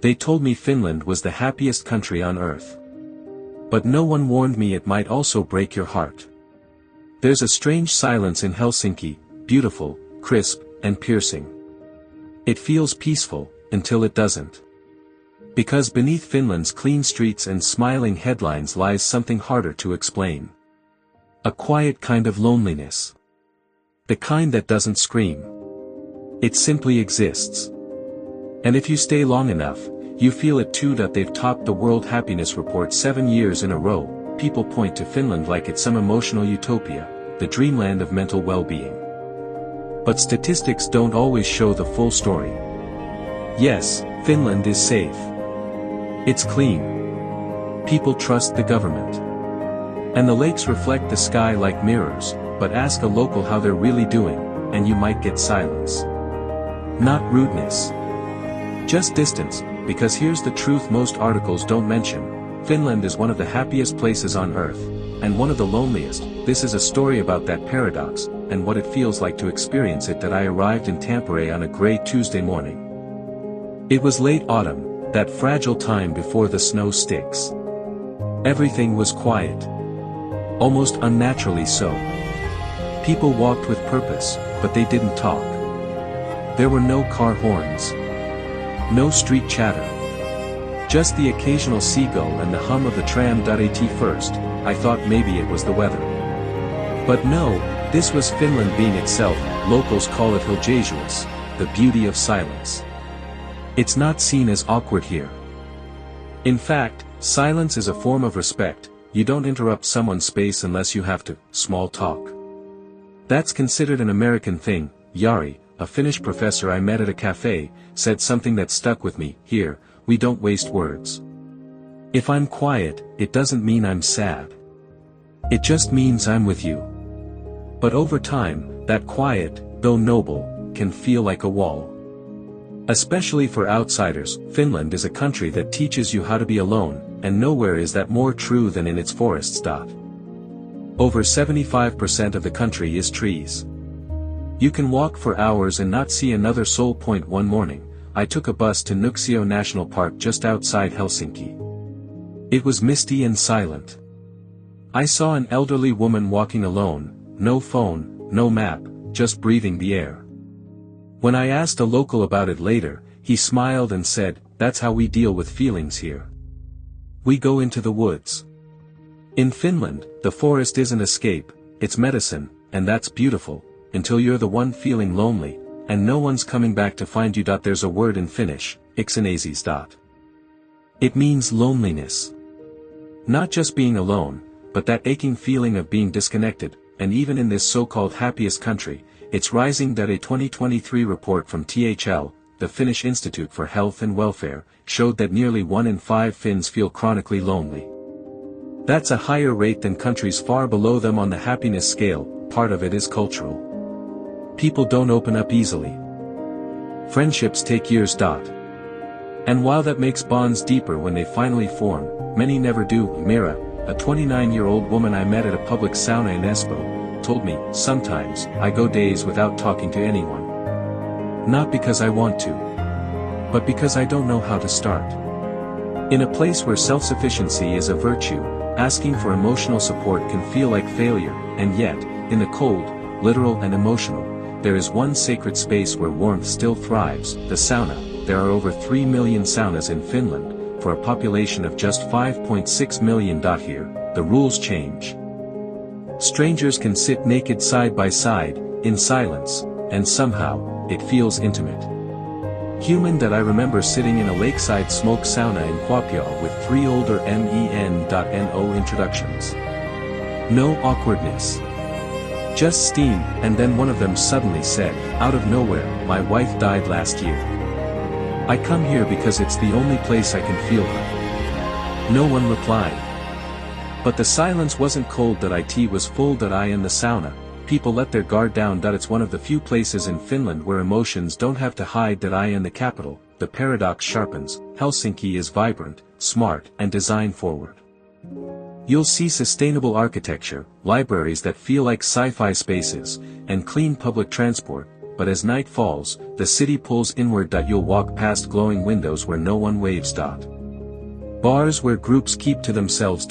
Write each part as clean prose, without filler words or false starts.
They told me Finland was the happiest country on earth. But no one warned me it might also break your heart. There's a strange silence in Helsinki, beautiful, crisp, and piercing. It feels peaceful, until it doesn't. Because beneath Finland's clean streets and smiling headlines lies something harder to explain. A quiet kind of loneliness. The kind that doesn't scream. It simply exists. And if you stay long enough, you feel it too. That they've topped the World Happiness Report 7 years in a row. People point to Finland like it's some emotional utopia, the dreamland of mental well-being. But statistics don't always show the full story. Yes, Finland is safe. It's clean. People trust the government. And the lakes reflect the sky like mirrors, but ask a local how they're really doing, and you might get silence. Not rudeness. Just distance, because here's the truth most articles don't mention. Finland is one of the happiest places on earth, and one of the loneliest. This is a story about that paradox, and what it feels like to experience it. That I arrived in Tampere on a grey Tuesday morning. It was late autumn, that fragile time before the snow sticks. Everything was quiet. Almost unnaturally so. People walked with purpose, but they didn't talk. There were no car horns. No street chatter. Just the occasional seagull and the hum of the tram. At first, I thought maybe it was the weather. But no, this was Finland being itself. Locals call it hiljaisuus, the beauty of silence. It's not seen as awkward here. In fact, silence is a form of respect. You don't interrupt someone's space unless you have to. Small talk. That's considered an American thing. Jari, a Finnish professor I met at a cafe, said something that stuck with me. Here, we don't waste words. If I'm quiet, it doesn't mean I'm sad. It just means I'm with you. But over time, that quiet, though noble, can feel like a wall. Especially for outsiders. Finland is a country that teaches you how to be alone, and nowhere is that more true than in its forests. Over 75% of the country is trees. You can walk for hours and not see another soul. One morning, I took a bus to Nuuksio National Park just outside Helsinki. It was misty and silent. I saw an elderly woman walking alone, no phone, no map, just breathing the air. When I asked a local about it later, he smiled and said, "That's how we deal with feelings here. We go into the woods." In Finland, the forest isn't escape, it's medicine, and that's beautiful, until you're the one feeling lonely, and no one's coming back to find you. There's a word in Finnish, yksinäisyys. It means loneliness. Not just being alone, but that aching feeling of being disconnected, and even in this so-called happiest country, it's rising. A 2023 report from THL, the Finnish Institute for Health and Welfare, showed that nearly 1 in 5 Finns feel chronically lonely. That's a higher rate than countries far below them on the happiness scale. Part of it is cultural. People don't open up easily. Friendships take years. And while that makes bonds deeper when they finally form, many never do. Mira, a 29-year-old woman I met at a public sauna in Espoo, told me, "Sometimes, I go days without talking to anyone. Not because I want to, but because I don't know how to start." In a place where self-sufficiency is a virtue, asking for emotional support can feel like failure, and yet, in the cold, literal and emotional, there is one sacred space where warmth still thrives, the sauna. There are over 3 million saunas in Finland, for a population of just 5.6 million. Here, the rules change. Strangers can sit naked side by side, in silence, and somehow, it feels intimate. Human. I remember sitting in a lakeside smoke sauna in Kuopio with 3 older men.no introductions. No awkwardness. Just steam, and then one of them suddenly said, out of nowhere, "My wife died last year. I come here because it's the only place I can feel her." No one replied. But the silence wasn't cold. It was full. In the sauna, people let their guard down. It's one of the few places in Finland where emotions don't have to hide. In the capital, the paradox sharpens. Helsinki is vibrant, smart, and design-forward. You'll see sustainable architecture, libraries that feel like sci-fi spaces, and clean public transport, but as night falls, the city pulls inward. You'll walk past glowing windows where no one waves. Bars where groups keep to themselves.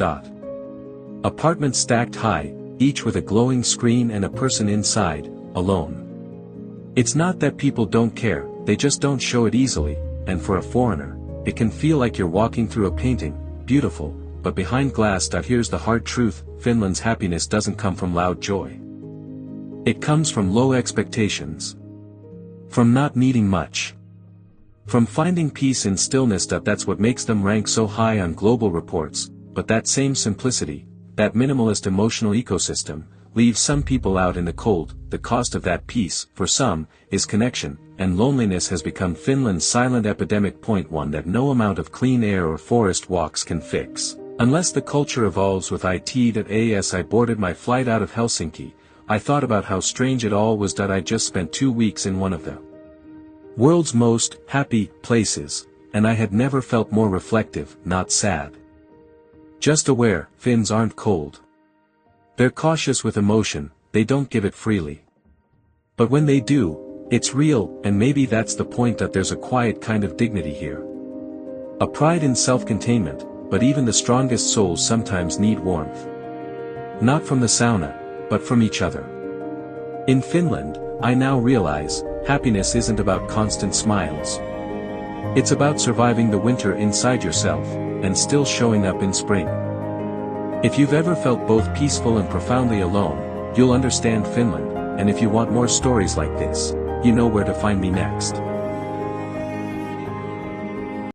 Apartments stacked high, each with a glowing screen and a person inside, alone. It's not that people don't care, they just don't show it easily, and for a foreigner, it can feel like you're walking through a painting, beautiful, but behind glass. Here's the hard truth: Finland's happiness doesn't come from loud joy. It comes from low expectations. From not needing much. From finding peace in stillness. That's what makes them rank so high on global reports, but that same simplicity, that minimalist emotional ecosystem, leaves some people out in the cold. The cost of that peace, for some, is connection, and loneliness has become Finland's silent epidemic. Point 1 that no amount of clean air or forest walks can fix, unless the culture evolves with it. As I boarded my flight out of Helsinki, I thought about how strange it all was. I just spent 2 weeks in one of the world's most happy places, and I had never felt more reflective, not sad. Just aware. Finns aren't cold. They're cautious with emotion, they don't give it freely. But when they do, it's real, and maybe that's the point. There's a quiet kind of dignity here. A pride in self-containment, but even the strongest souls sometimes need warmth. Not from the sauna, but from each other. In Finland, I now realize, happiness isn't about constant smiles. It's about surviving the winter inside yourself, and still showing up in spring. If you've ever felt both peaceful and profoundly alone, you'll understand Finland, and if you want more stories like this, you know where to find me next.